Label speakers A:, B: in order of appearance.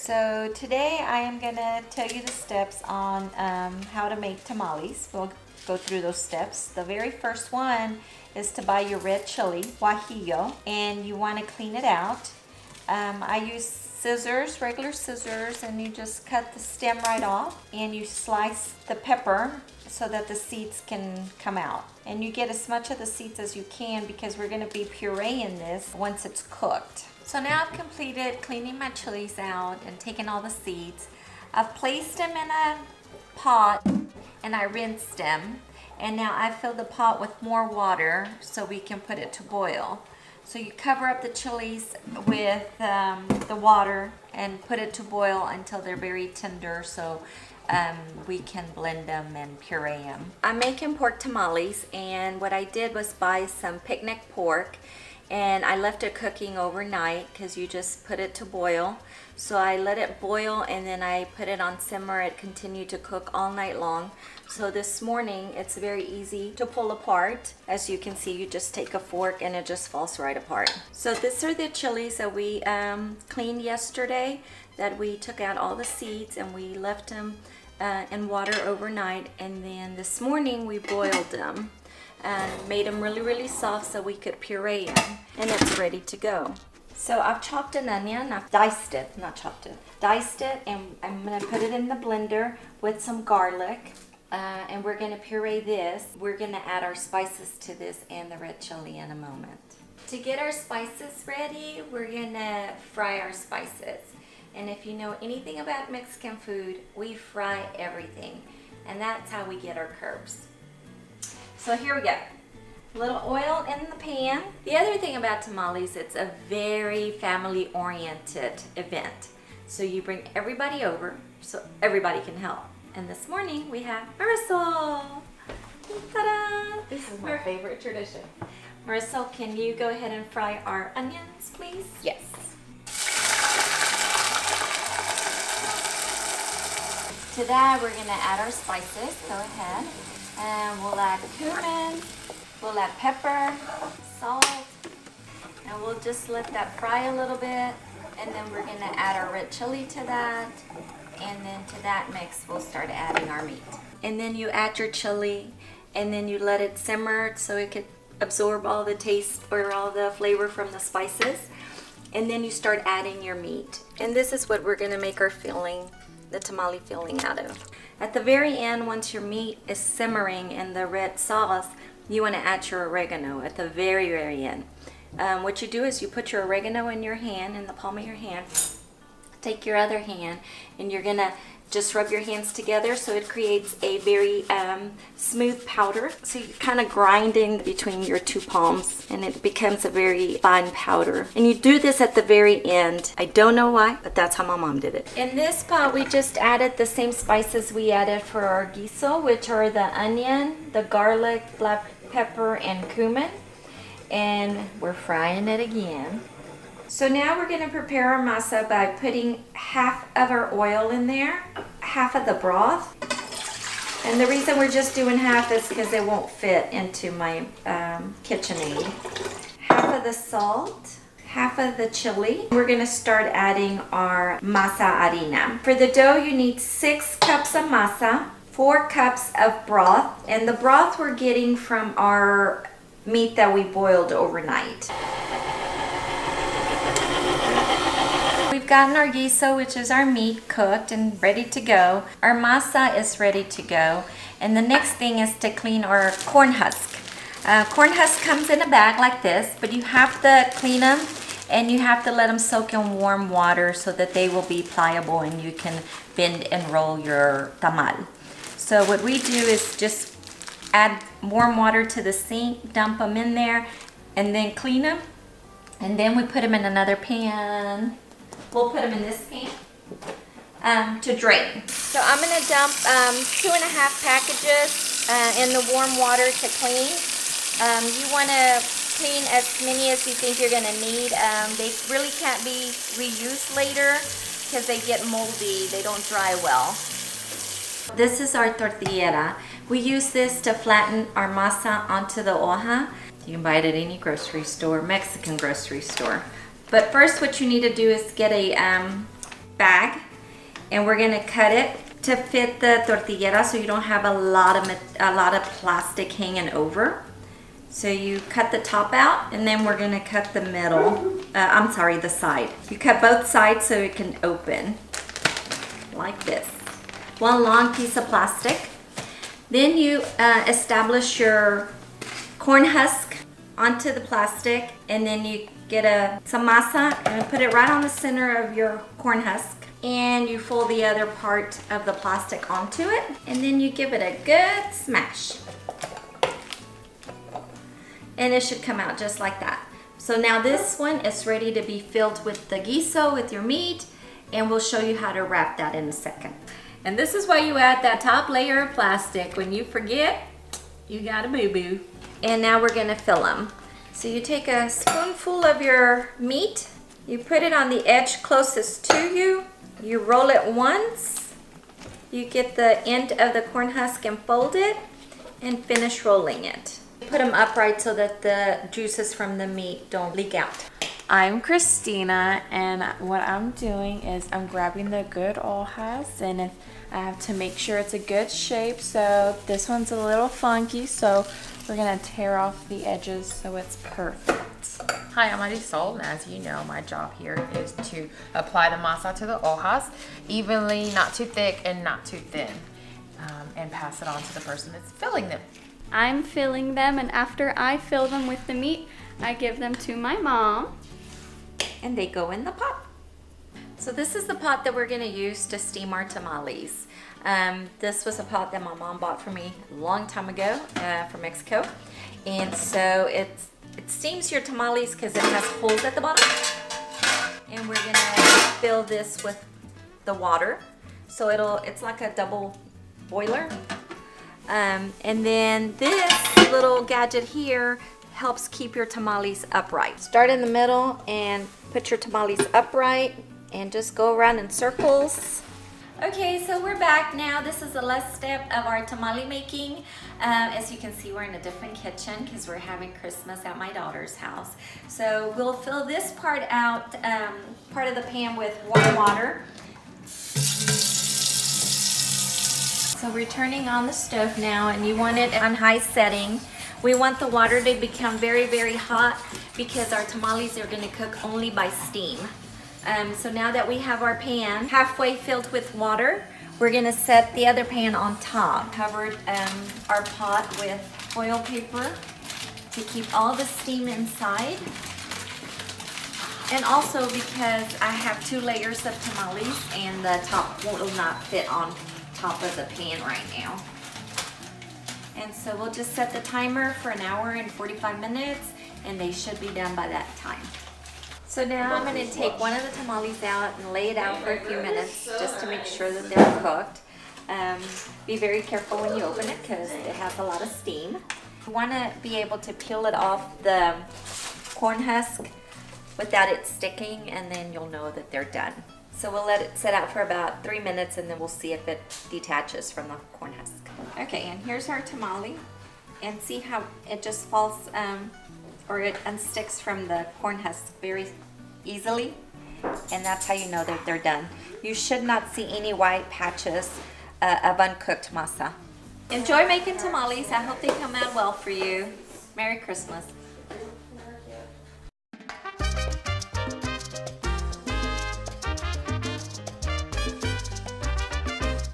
A: So today I am gonna tell you the steps on how to make tamales. We'll go through those steps. The very first one is to buy your red chili, Guajillo, and you want to clean it out. I use scissors, regular scissors, and you just cut the stem right off, and you slice the pepper so that the seeds can come out. And you get as much of the seeds as you can because we're going to be pureeing this once it's cooked. So now I've completed cleaning my chilies out and taking all the seeds. I've placed them in a pot and I rinsed them. And now I fill the pot with more water so we can put it to boil. So you cover up the chilies with the water and put it to boil until they're very tender so we can blend them and puree them. I'm making pork tamales, and what I did was buy some picnic pork, and I left it cooking overnight because you just put it to boil. So I let it boil and then I put it on simmer. It continued to cook all night long. So this morning it's very easy to pull apart. As you can see, you just take a fork and it just falls right apart. So these are the chilies that we cleaned yesterday, that we took out all the seeds and we left them in water overnight, and then this morning we boiled them and made them really soft so we could puree them, and it's ready to go. So I've chopped an onion, I've diced it, not chopped it, diced it, and I'm gonna put it in the blender with some garlic, and we're gonna puree this. We're gonna add our spices to this and the red chili in a moment. To get our spices ready, we're gonna fry our spices. And if you know anything about Mexican food, we fry everything, and that's how we get our carbs. So here we go. A little oil in the pan. The other thing about tamales, it's a very family-oriented event. So you bring everybody over so everybody can help. And this morning we have Marisol. Ta-da!
B: This is my favorite tradition.
A: Marisol, can you go ahead and fry our onions, please?
B: Yes.
A: To that, we're gonna add our spices. Go ahead. And we'll add cumin. We'll add pepper, salt, and we'll just let that fry a little bit. And then we're gonna add our red chili to that. And then to that mix, we'll start adding our meat. And then you add your chili, and then you let it simmer so it could absorb all the taste or all the flavor from the spices. And then you start adding your meat. And this is what we're gonna make our filling, the tamale filling out of. At the very end, once your meat is simmering in the red sauce, you want to add your oregano at the very end. What you do is you put your oregano in your hand, in the palm of your hand. Take your other hand and you're gonna just rub your hands together so it creates a very smooth powder. So you're kind of grinding between your two palms and it becomes a very fine powder. And you do this at the very end. I don't know why, but that's how my mom did it. In this pot, we just added the same spices we added for our guiso, which are the onion, the garlic, black pepper, and cumin. And we're frying it again. So now we're going to prepare our masa by putting half of our oil in there, half of the broth. And the reason we're just doing half is because it won't fit into my KitchenAid. Half of the salt, half of the chili. We're going to start adding our masa harina. For the dough, you need 6 cups of masa, 4 cups of broth, and the broth we're getting from our meat that we boiled overnight. We've gotten our guiso, which is our meat, cooked and ready to go. Our masa is ready to go. And the next thing is to clean our corn husk. Corn husk comes in a bag like this, but you have to clean them and you have to let them soak in warm water so that they will be pliable and you can bend and roll your tamal. So what we do is just add warm water to the sink, dump them in there, and then clean them. And then we put them in another pan. We'll put them in this pan to drain. So I'm going to dump 2.5 packages in the warm water to clean. You want to clean as many as you think you're going to need. They really can't be reused later because they get moldy. They don't dry well. This is our tortillera. We use this to flatten our masa onto the hoja. You can buy it at any grocery store, Mexican grocery store. But first what you need to do is get a bag, and we're gonna cut it to fit the tortillera so you don't have a lot of plastic hanging over. So you cut the top out, and then we're gonna cut the middle, the side. You cut both sides so it can open, like this. One long piece of plastic. Then you establish your corn husk onto the plastic, and then you get some masa and put it right on the center of your corn husk. And you fold the other part of the plastic onto it, and then you give it a good smash. And it should come out just like that. So now this one is ready to be filled with the guiso, with your meat, and we'll show you how to wrap that in a second. And this is why you add that top layer of plastic. When you forget, you got a boo-boo. And now we're gonna fill them. So you take a spoonful of your meat, you put it on the edge closest to you, you roll it once, you get the end of the corn husk and fold it, and finish rolling it. Put them upright so that the juices from the meat don't leak out. I'm Christina, and what I'm doing is I'm grabbing the good hojas, and I have to make sure it's a good shape. So this one's a little funky, so we're gonna tear off the edges so it's perfect.
B: Hi, I'm Marisol, and as you know, my job here is to apply the masa to the hojas evenly, not too thick and not too thin, and pass it on to the person that's filling them.
C: I'm filling them, and after I fill them with the meat, I give them to my mom.
A: And they go in the pot. So this is the pot that we're gonna use to steam our tamales. This was a pot that my mom bought for me a long time ago from Mexico. And so it steams your tamales because it has holes at the bottom. And we're gonna fill this with the water. So it's like a double boiler. And then this little gadget here helps keep your tamales upright. Start in the middle and put your tamales upright and just go around in circles. Okay, so we're back now. This is the last step of our tamale making. As you can see, we're in a different kitchen because we're having Christmas at my daughter's house. So we'll fill this part out, part of the pan with warm water. So we're turning on the stove now, and you want it on high setting. We want the water to become very, very hot because our tamales are gonna cook only by steam. So now that we have our pan halfway filled with water, we're gonna set the other pan on top. Covered our pot with foil paper to keep all the steam inside. And also because I have 2 layers of tamales and the top will not fit on top of the pan right now. And so we'll just set the timer for 1 hour and 45 minutes, and they should be done by that time. So now I'm going to take one of the tamales out and lay it out for a few minutes just to make sure that they're cooked. Be very careful when you open it because it has a lot of steam. You want to be able to peel it off the corn husk without it sticking, and then you'll know that they're done. So we'll let it sit out for about 3 minutes, and then we'll see if it detaches from the corn husk. Okay, and here's our tamale. And see how it just falls, or it unsticks from the corn husk very easily. And that's how you know that they're done. You should not see any white patches of uncooked masa. Enjoy making tamales. I hope they come out well for you. Merry Christmas.